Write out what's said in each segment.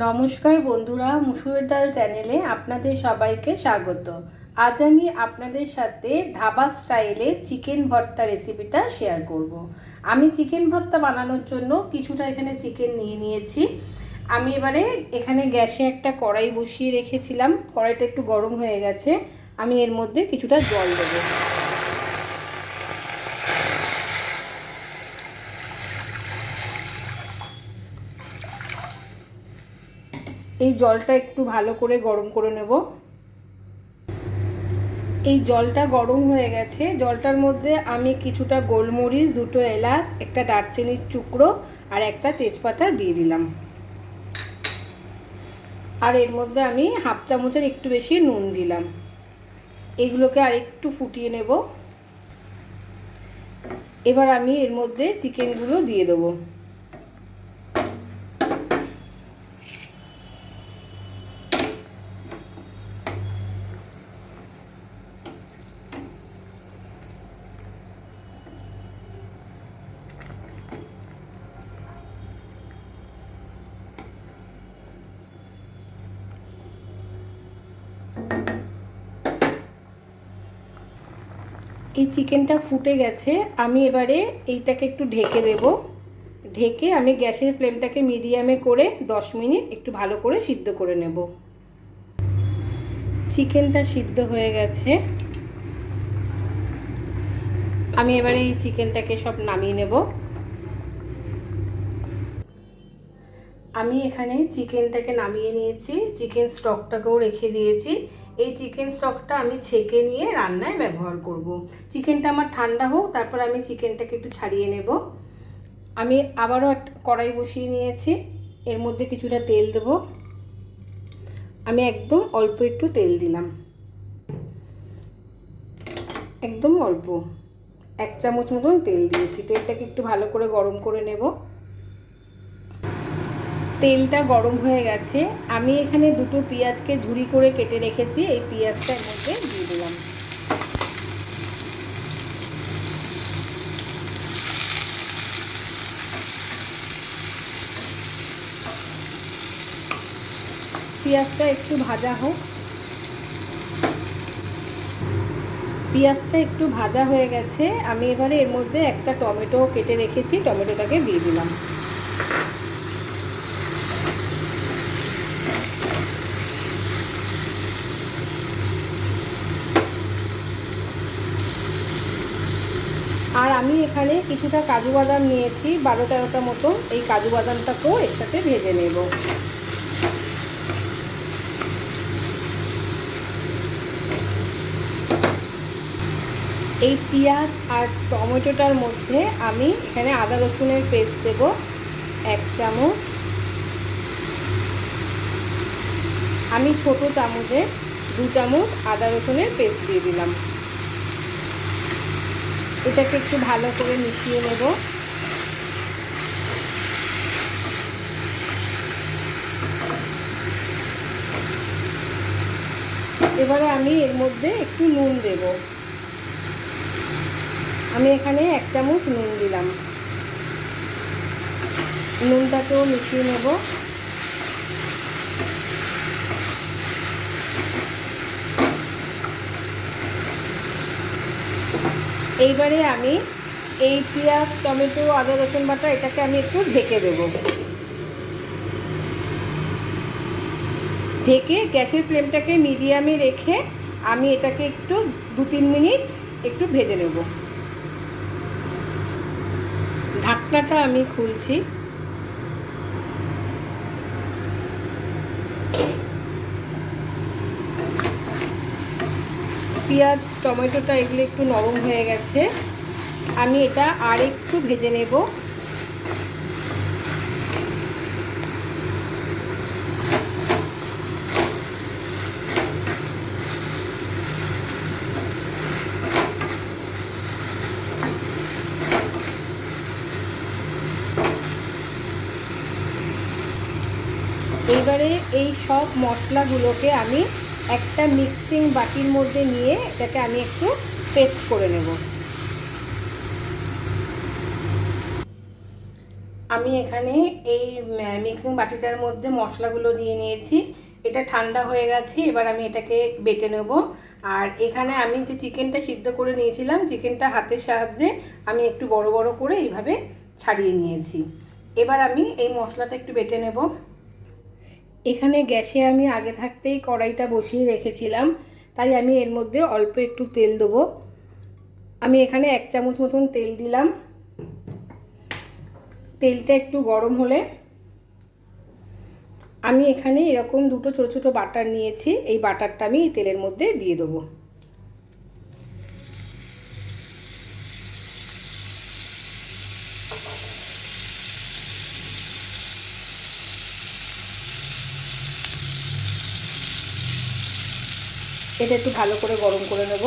নমস্কার বন্ধুরা, মুসুরের ডাল চ্যানেলে আপনাদের সবাইকে স্বাগত। আজ আমি আপনাদের সাথে ধাবা স্টাইলের চিকেন ভর্তা রেসিপিটা শেয়ার করব। আমি চিকেন ভর্তা বানানোর জন্য কিছুটা এখানে চিকেন নিয়ে নিয়েছি। আমি এবারে এখানে গ্যাসে একটা কড়াই বসিয়ে রেখেছিলাম। কড়াইটা একটু গরম হয়ে গেছে। আমি এর মধ্যে কিছুটা জল দেবো। এই জলটা একটু ভালো করে গরম করে নেব। এই জলটা গরম হয়ে গেছে। জলটার মধ্যে আমি কিছুটা গোলমরিচ, দুটো এলাচ, একটা দারচিনির টুকরো আর একটা তেজপাতা দিয়ে দিলাম। আর এর মধ্যে আমি হাফ চামচের একটু বেশি নুন দিলাম। এগুলোকে আর একটু ফুটিয়ে নেব। এবার আমি এর মধ্যে চিকেনগুলো দিয়ে দেবো। এই চিকেনটা ফুটে গেছে। আমি এবারে এইটাকে একটু ঢেকে দেব। ঢেকে আমি গ্যাসের ফ্লেমটাকে মিডিয়ামে করে 10 মিনিট একটু ভালো করে সিদ্ধ করে নেব। চিকেনটা সিদ্ধ হয়ে গেছে। আমি এবারে এই চিকেনটাকে সব নামিয়ে নেব। আমি এখানে চিকেনটাকে নামিয়ে নিয়েছি। চিকেন স্টকটাকেও রেখে দিয়েছি। এই চিকেন স্টকটা আমি ছেঁকে নিয়ে রান্নায় ব্যবহার করব। চিকেনটা আমার ঠান্ডা হোক, তারপর আমি চিকেনটাকে একটু ছাড়িয়ে নেব। আমি আবারও একটা কড়াই বসিয়ে নিয়েছি। এর মধ্যে কিছুটা তেল দেব। আমি একদম অল্প একটু তেল দিলাম, একদম অল্প, 1 চামচ মতন তেল দিয়েছি। তেলটাকে একটু ভালো করে গরম করে নেব। তেলটা গরম হয়ে গেছে। আমি এখানে দুটো পেঁয়াজকে ঝুরি করে কেটে রেখেছি। এই পেঁয়াজটা এর মধ্যে দিয়ে দিলাম। পেঁয়াজটা একটু ভাজা হোক। পেঁয়াজটা একটু ভাজা হয়ে গেছে। আমি এবারে এর মধ্যে একটা টমেটো কেটে রেখেছি, টমেটোটাকে দিয়ে দিলাম। আর আমি এখানে কিছুটা কাজু বাদাম নিয়েছি, 12-13টা মতো। এই কাজু বাদামটাকেও এর সাথে ভেজে নেব। এই পেঁয়াজ আর টমেটোটার মধ্যে আমি এখানে আদা রসুনের পেস্ট দেব 1 চামচ। আমি ছোট চামচে 2 চামচ আদা রসুনের পেস্ট দিয়ে দিলাম। এটাকে একটু ভালো করে মিশিয়ে নেব। এবারে আমি এর মধ্যে একটু নুন দেব। আমি এখানে 1 চামচ নুন দিলাম। নুনটাকেও মিশিয়ে নেব। এইবারে আমি এই পেঁয়াজ, টমেটো, আদা রসুন বাটা এটাকে আমি একটু ঢেকে দেব। ঢেকে গ্যাসের ফ্লেমটাকে মিডিয়ামে রেখে আমি এটাকে একটু 2-3 মিনিট একটু ভেজে নেব। ঢাকনাটা আমি খুলছি। পেঁয়াজ, টমেটোটা এগুলো একটু নরম হয়ে গেছে। আমি এটা আর একটু ভেজে নেব। এইবারে এই সব মশলাগুলোকে আমি একটা মিক্সিং বাটির মধ্যে নিয়ে এটাকে আমি একটু পেস্ট করে নেব। আমি এখানে এই মিক্সিং বাটিটার মধ্যে মশলাগুলো নিয়ে নিয়েছি। এটা ঠান্ডা হয়ে গেছে, এবার আমি এটাকে বেটে নেব। আর এখানে আমি যে চিকেনটা সিদ্ধ করে নিয়েছিলাম, চিকেনটা হাতের সাহায্যে আমি একটু বড় বড় করে এইভাবে ছাড়িয়ে নিয়েছি। এবার আমি এই মশলাটা একটু বেটে নেব। এখানে গ্যাসে আমি আগে থাকতেই কড়াইটা বসিয়ে রেখেছিলাম, তাই আমি এর মধ্যে অল্প একটু তেল দেবো। আমি এখানে 1 চামচ মতন তেল দিলাম। তেলটা একটু গরম হলে আমি এখানে এরকম দুটো ছোটো ছোটো বাটার নিয়েছি, এই বাটারটা আমি এই তেলের মধ্যে দিয়ে দেবো। এটা একটু ভালো করে গরম করে নেব।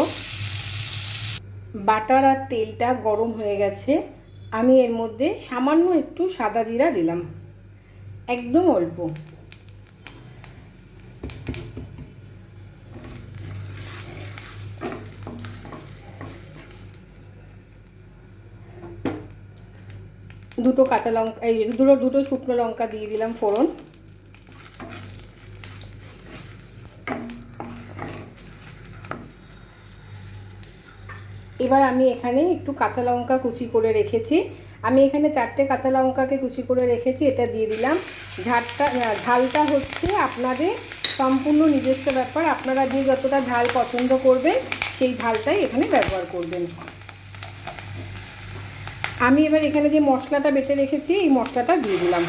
বাটার আর তেলটা গরম হয়ে গেছে, আমি এর মধ্যে সামান্য একটু সাদা জিরা দিলাম, একদম অল্প। দুটো কাঁচা লঙ্কা, এই দুটো শুকনো লঙ্কা দিয়ে দিলাম ফোড়ন। এবার আমি এখানে একটু কাঁচা লঙ্কা কুচি করে রেখেছি, আমি এখানে 4টে কাঁচা লঙ্কাকে কুচি করে রেখেছি, এটা দিয়ে দিলাম। ঝালটা হচ্ছে আপনাদের সম্পূর্ণ নিজস্ব ব্যাপার, আপনারা যে যতটা ঝাল পছন্দ করবেন সেই ঝালটাই এখানে ব্যবহার করবেন। আমি এবার এখানে যে মশলাটা বেটে রেখেছি এই মশলাটা দিয়ে দিলাম।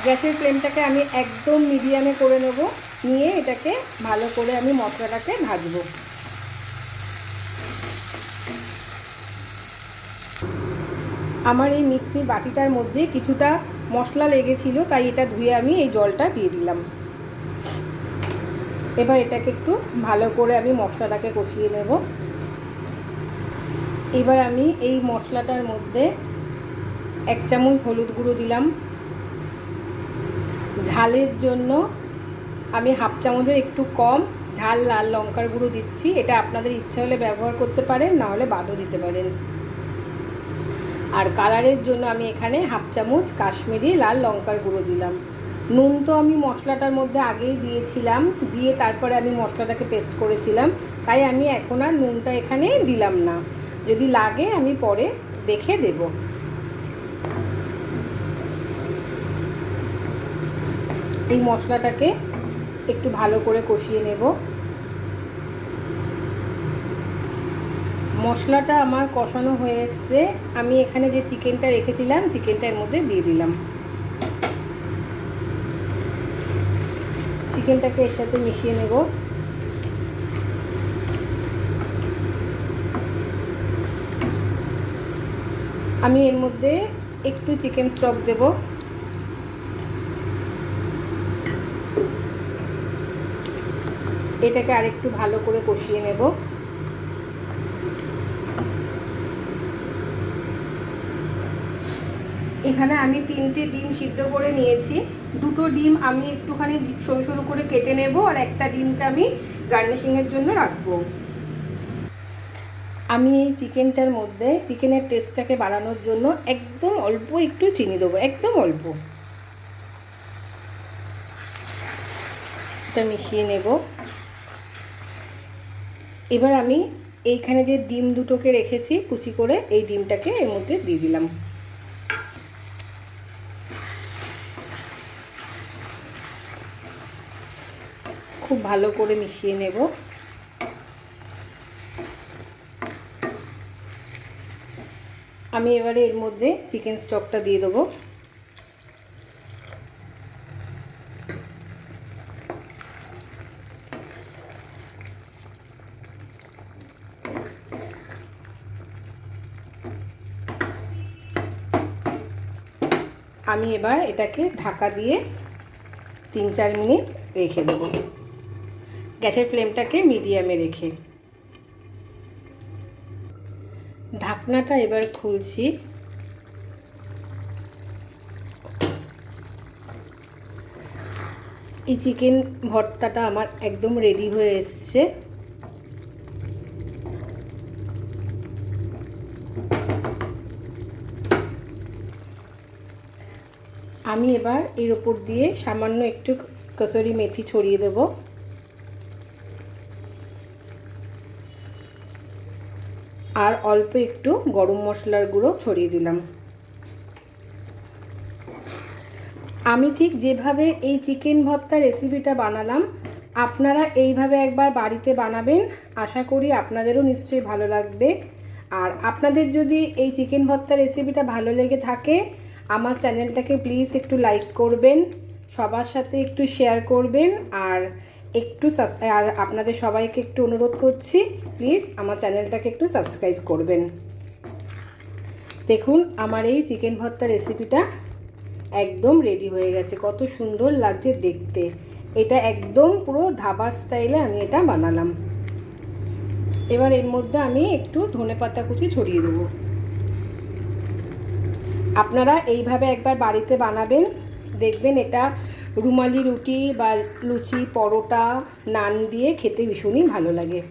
গ্যাসের ফ্লেমটাকে আমি একদম মিডিয়ামে করে নেব, নিয়ে এটাকে ভালো করে আমি মশলাটাকে ভাজবো। আমার এই মিক্সির বাটিটার মধ্যে কিছুটা মশলা লেগেছিল, তাই এটা ধুয়ে আমি এই জলটা দিয়ে দিলাম। এবার এটাকে একটু ভালো করে আমি মশলাটাকে কষিয়ে নেব। এবার আমি এই মশলাটার মধ্যে 1 চামচ হলুদ গুঁড়ো দিলাম। ঝালের জন্য আমি 1/2 চামচের একটু কম ঝাল লাল লঙ্কার গুঁড়ো দিচ্ছি, এটা আপনাদের ইচ্ছা হলে ব্যবহার করতে পারেন, না হলে বাদও দিতে পারেন। আর কালারের জন্য আমি এখানে 1/2 চামচ কাশ্মীরি লাল লঙ্কার গুঁড়ো দিলাম। নুন তো আমি মশলাটার মধ্যে আগেই দিয়েছিলাম, দিয়ে তারপরে আমি মশলাটাকে পেস্ট করেছিলাম, তাই আমি এখন আর নুনটা এখানে দিলাম না, যদি লাগে আমি পরে দেখে দেব। এই মশলাটাকে একটু ভালো করে কষিয়ে নেব। মশলাটা আমার কষানো হয়ে এসছে, আমি এখানে যে চিকেনটা রেখেছিলাম চিকেনটা এর মধ্যে দিয়ে দিলাম। চিকেনটাকে এর সাথে মিশিয়ে নেব। আমি এর মধ্যে একটু চিকেন স্টক দেব। এটাকে আরেকটু ভালো করে কষিয়ে নেব। এখানে আমি 3টে ডিম সিদ্ধ করে নিয়েছি, 2টো ডিম আমি একটুখানি সরু সরু করে কেটে নেব, আর একটা ডিমকে আমি গার্নিশিংয়ের জন্য রাখবো। আমি এই চিকেনটার মধ্যে চিকেনের টেস্টটাকে বাড়ানোর জন্য একদম অল্প একটু চিনি দেবো, একদম অল্প। এটা মিশিয়ে নেব। এবার আমি এইখানে যে ডিম দুটোকে রেখেছি কুচি করে, এই ডিমটাকে এর মধ্যে দিয়ে দিলাম। খুব ভালো করে মিশিয়ে নেব। আমি এবারে এর মধ্যে চিকেন স্টকটা দিয়ে দেবো। আমি এবার এটাকে ঢাকা দিয়ে 3-4 মিনিট রেখে দেবো, গ্যাসের ফ্লেমটাকে মিডিয়ামে রেখে। ঢাকনাটা এবার খুলছি। এই চিকেন ভর্তাটা আমার একদম রেডি হয়ে এসছে। আমি এবার এর ওপর দিয়ে সামান্য একটু কসুরি মেথি ছড়িয়ে দেব। আর অল্প একটু গরম মশলার গুঁড়ো ছড়িয়ে দিলাম। আমি ঠিক যেভাবে এই চিকেন ভর্তা রেসিপিটা বানালাম আপনারা এইভাবে একবার বাড়িতে বানাবেন, আশা করি আপনাদেরও নিশ্চয়ই ভালো লাগবে। আর আপনাদের যদি এই চিকেন ভর্তা রেসিপিটা ভালো লেগে থাকে আমার চ্যানেলটাকে প্লিজ একটু লাইক করবেন, সবার সাথে একটু শেয়ার করবেন, আর আর আপনাদের সবাইকে একটু অনুরোধ করছি প্লিজ আমার চ্যানেলটাকে একটু সাবস্ক্রাইব করবেন। দেখুন আমার এই চিকেন ভর্তা রেসিপিটা একদম রেডি হয়ে গেছে, কত সুন্দর লাগছে দেখতে। এটা একদম পুরো ধাবার স্টাইলে আমি এটা বানালাম। এবার এর মধ্যে আমি একটু ধনেপাতা কুচি ছড়িয়ে দেবো। আপনারা এইভাবে একবার বাড়িতে বানাবেন, দেখবেন এটা রুমালি রুটি বা লুচি, পরোটা, নান দিয়ে খেতে ভীষণই ভালো লাগে।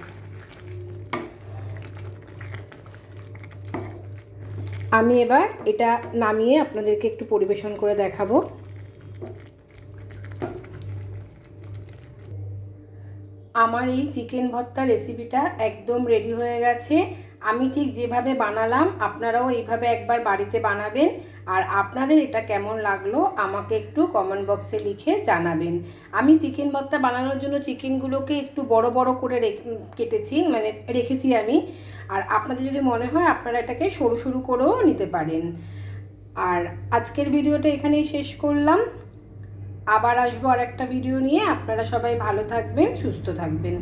আমি এবার এটা নামিয়ে আপনাদেরকে একটু পরিবেশন করে দেখাবো। আমার এই চিকেন ভর্তা রেসিপিটা একদম রেডি হয়ে গেছে। আমি ঠিক যেভাবে বানালাম আপনারাও এইভাবে একবার বাড়িতে বানাবেন। আর আপনাদের এটা কেমন লাগলো আমাকে একটু কমেন্ট বক্সে লিখে জানাবেন। আমি চিকেন ভর্তা বানানোর জন্য চিকেনগুলোকে একটু বড় বড় করে কেটেছি, মানে রেখেছি আমি। আর আপনাদের যদি মনে হয় আপনারা এটাকে সরু সরু করেও নিতে পারেন। আর আজকের ভিডিওটা এখানেই শেষ করলাম। আবার আসবো আর একটা ভিডিও নিয়ে। আপনারা সবাই ভালো থাকবেন, সুস্থ থাকবেন।